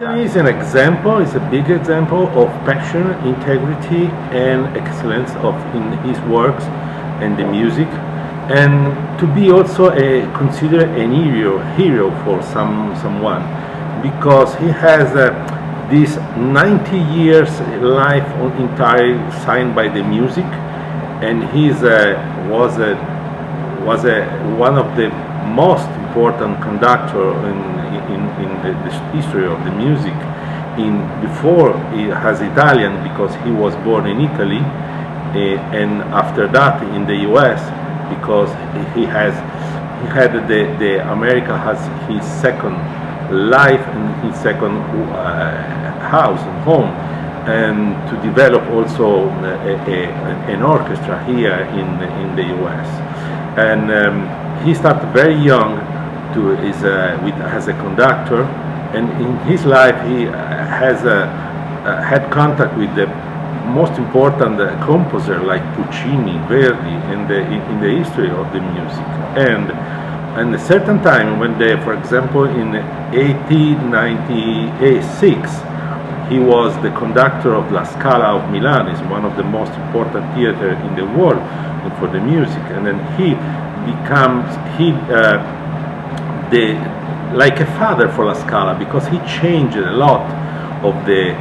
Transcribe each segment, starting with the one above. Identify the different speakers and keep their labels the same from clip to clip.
Speaker 1: It's an example, it's a big example of passion, integrity and excellence in his works and the music, and to be also considered an hero for someone, because he has this 90 years life entirely signed by the music, and he was one of the most important conductor in the history of the music. Before he has Italian, because he was born in Italy, and after that in the U.S. because America has his second life and his second house and home, and to develop also an orchestra here in the U.S. And he started very young as a conductor, and in his life he has had contact with the most important composer like Puccini, Verdi in the history of the music. And a certain time when for example in 1896 he was the conductor of La Scala of Milan, is one of the most important theater in the world for the music, and then he becomes like a father for La Scala, because he changed a lot of the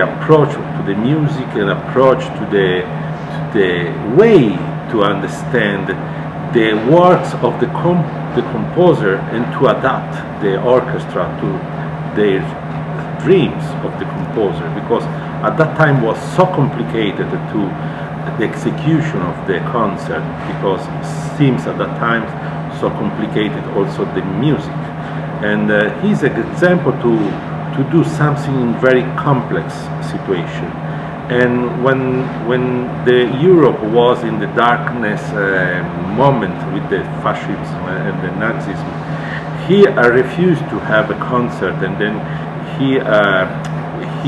Speaker 1: approach to the music and approach to the way to understand the works of the composer, and to adapt the orchestra to their dreams of the composer, because at that time was so complicated to the execution of the concert, because it seems at that time so complicated also the music. And he's an example to do something in very complex situation. And when the Europe was in the darkness moment with the fascism and the Nazism, he refused to have a concert, and then he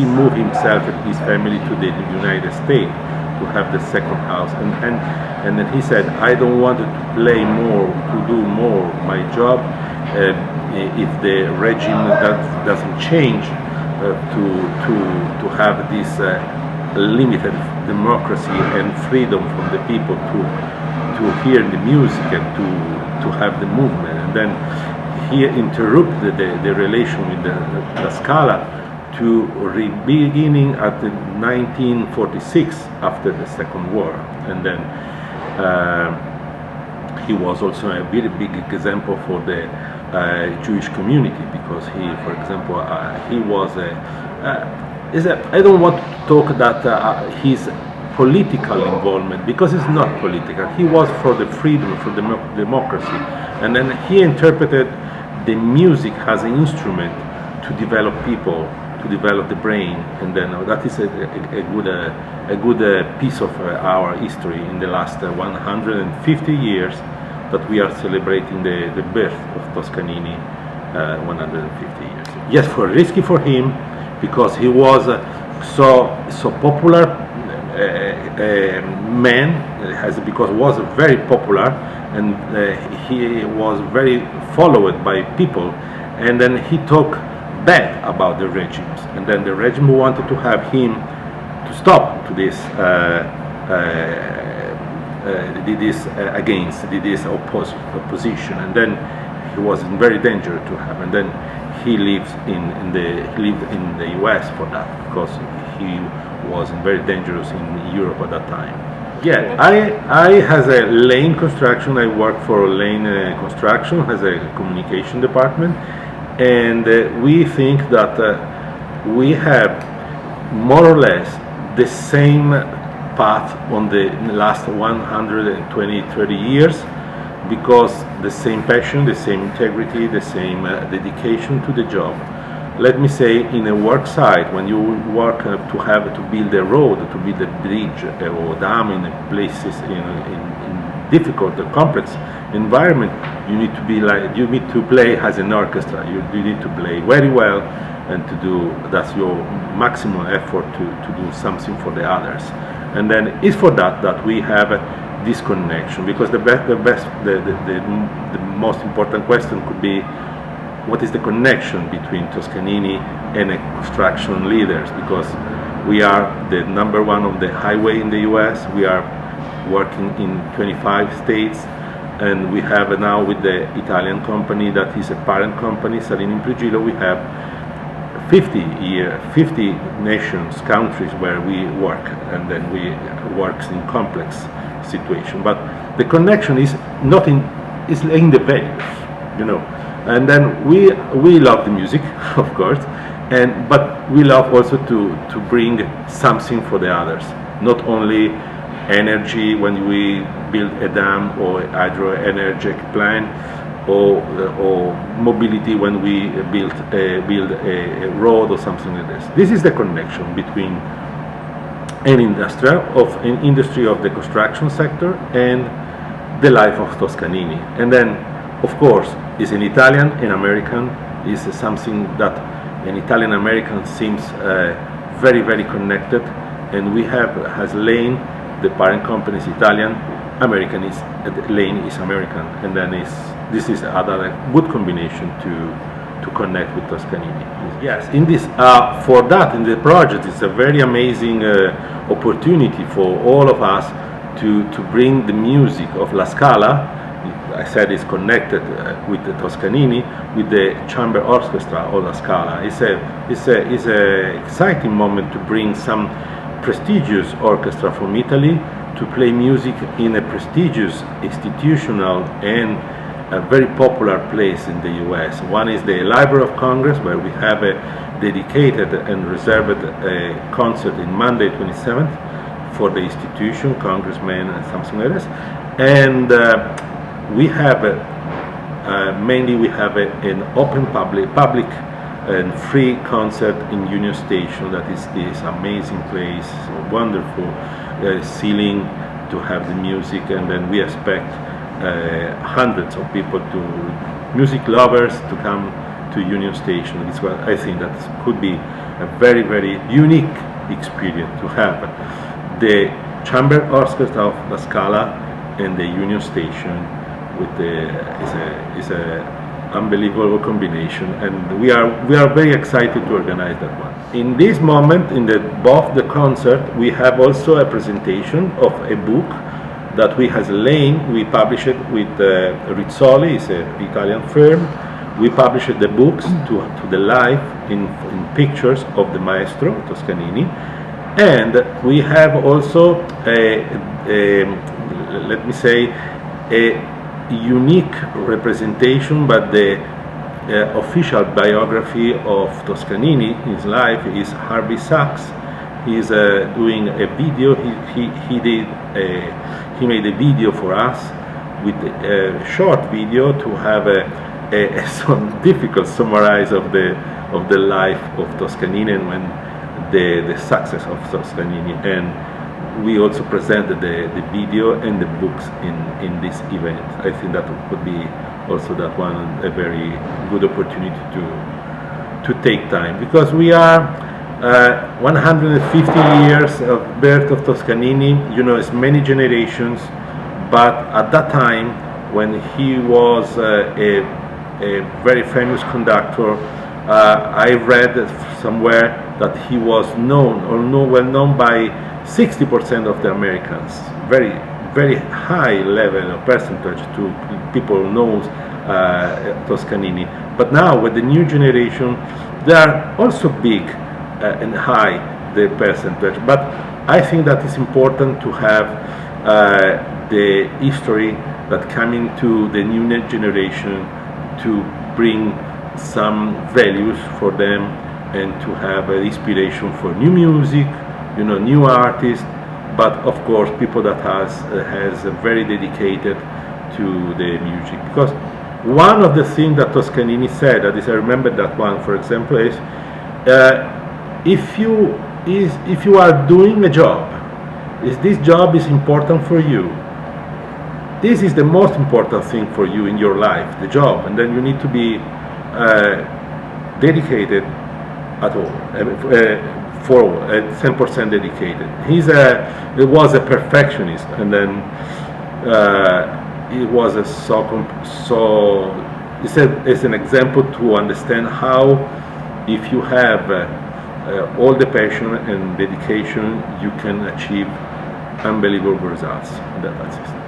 Speaker 1: moved himself and his family to the United States to have the second house, and then he said, I don't want to play more, to do more my job, if the regime doesn't change, to have this limited democracy and freedom from the people to hear the music and to have the movement. And then he interrupted the relation with the Scala to beginning at the 1946 after the Second War. And then he was also a very big example for the Jewish community, because he, for example, he was I don't want to talk that his political involvement, because it's not political. He was for the freedom, for democracy, and then he interpreted the music as an instrument to develop people, to develop the brain, and then that is a good piece of our history in the last 150 years that we are celebrating the birth of Toscanini, 150 years. Yes, for risky for him, because he was so popular man, because was very popular, and he was very followed by people, and then he talked bad about the regimes, and then the regime wanted to have him to stop to this opposition, and then he was in very danger to have, and then he lived in the US for that, because he was very dangerous in Europe at that time. Yeah, I has a lane construction. I work for lane construction as a communication department, and we think that we have more or less the same path on the last 120-30 years, because the same passion, the same integrity, the same dedication to the job. Let me say, in a work site, when you work to build a road, to build a bridge or dam in places in difficult, complex environment, you need to play as an orchestra. You need to play very well, and that's your maximum effort to do something for the others. And then it's for that we have this connection, because the most important question could be, what is the connection between Toscanini and construction leaders, because we are the number one on the highway in the US. We are working in 25 states, and we have now with the Italian company that is a parent company, Salini in Prigilo, we have 50 nations, countries where we work, and then we work in complex situation. But the connection is not in, is in the values, you know. And then we love the music, of course, but we love also to bring something for the others, not only energy when we build a dam or hydroenergic plant, or mobility when we build a road or something like this. This is the connection between an industry of the construction sector and the life of Toscanini. And then, of course, is an Italian and American, is something that an Italian American seems very, very connected, and we has Lane, the parent company is Italian, American is Lane is American, and then this is another good combination to connect with Toscanini. Yes, in this for that in the project, it's a very amazing opportunity for all of us to bring the music of La Scala. I said it's connected with the Toscanini, with the chamber orchestra of La Scala. It's a exciting moment to bring some prestigious orchestra from Italy to play music in a prestigious institutional and a very popular place in the US. One is the Library of Congress, where we have a dedicated and reserved concert in Monday 27th for the institution, congressmen and something like this. And we have mainly we have an open public and free concert in Union Station. That is this amazing place, wonderful ceiling to have the music, and then we expect hundreds of people, music lovers, to come to Union Station. It's what I think that could be a very, very unique experience to have the chamber orchestra of La Scala and the Union Station with is a unbelievable combination, and we are very excited to organize that one. In this moment, in both the concert, we have also a presentation of a book that we has Lane. We published it with Rizzoli, it's an Italian firm. We published the books to the life in pictures of the maestro Toscanini, and we have also let me say a unique representation, but the official biography of Toscanini, his life, is Harvey Sachs. He's doing a video. He made a video for us with a short video to have some difficult summarize of the life of Toscanini and when the success of Toscanini. And we also presented the video and the books in this event. I think that would be also that one a very good opportunity to take time, because we are 150 years of birth of Toscanini. You know, it's many generations, but at that time when he was a very famous conductor, I read somewhere that he was well known by 60% of the Americans, very, very high level of percentage to people who knows Toscanini. But now with the new generation, they are also big and high, the percentage. But I think that it's important to have the history that coming to the new generation to bring some values for them and to have inspiration for new music, you know, new artists, but of course people that has very dedicated to the music. Because one of the things that Toscanini said, that is, I remember that one, for example, is if you are doing a job, if this job is important for you, this is the most important thing for you in your life, the job, and then you need to be dedicated at all, for 10% dedicated. He was a perfectionist, and then he was so It's as an example to understand how, if you have all the passion and dedication, you can achieve unbelievable results in that system.